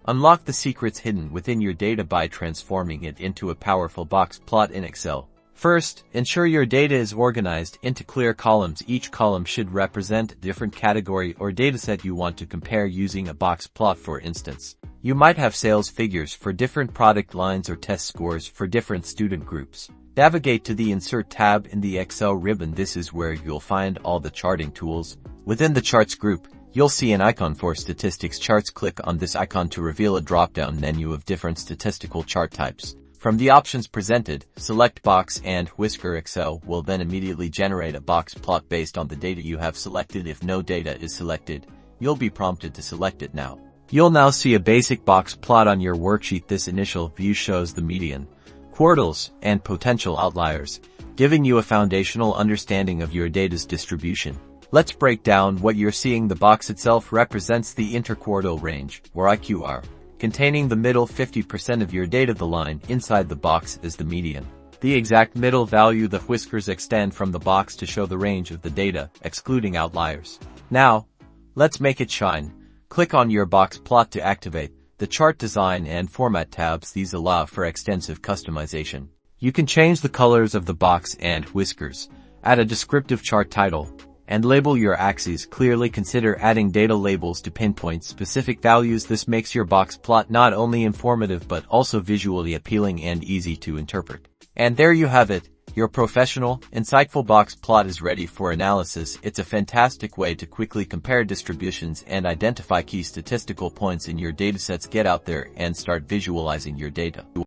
Unlock the secrets hidden within your data by transforming it into a powerful box plot in Excel. First, ensure your data is organized into clear columns. Each column should represent a different category or dataset you want to compare using a box plot. For instance, you might have sales figures for different product lines or test scores for different student groups. Navigate to the Insert tab in the Excel ribbon. This is where you'll find all the charting tools. Within the Charts group, you'll see an icon for Statistics Charts. Click on this icon to reveal a drop-down menu of different statistical chart types. From the options presented, select Box and Whisker. Excel will then immediately generate a box plot based on the data you have selected. If no data is selected, you'll be prompted to select it now. You'll now see a basic box plot on your worksheet. This initial view shows the median, quartiles, and potential outliers, giving you a foundational understanding of your data's distribution. Let's break down what you're seeing. The box itself represents the interquartile range, or IQR, containing the middle 50% of your data. The line inside the box is the median. The exact middle value. The whiskers extend from the box to show the range of the data, excluding outliers. Now, let's make it shine. Click on your box plot to activate the Chart Design and Format tabs. These allow for extensive customization. You can change the colors of the box and whiskers, add a descriptive chart title, and label your axes clearly. Consider adding data labels to pinpoint specific values. This makes your box plot not only informative but also visually appealing and easy to interpret. And there you have it. Your professional, insightful box plot is ready for analysis. It's a fantastic way to quickly compare distributions and identify key statistical points in your datasets. Get out there and start visualizing your data.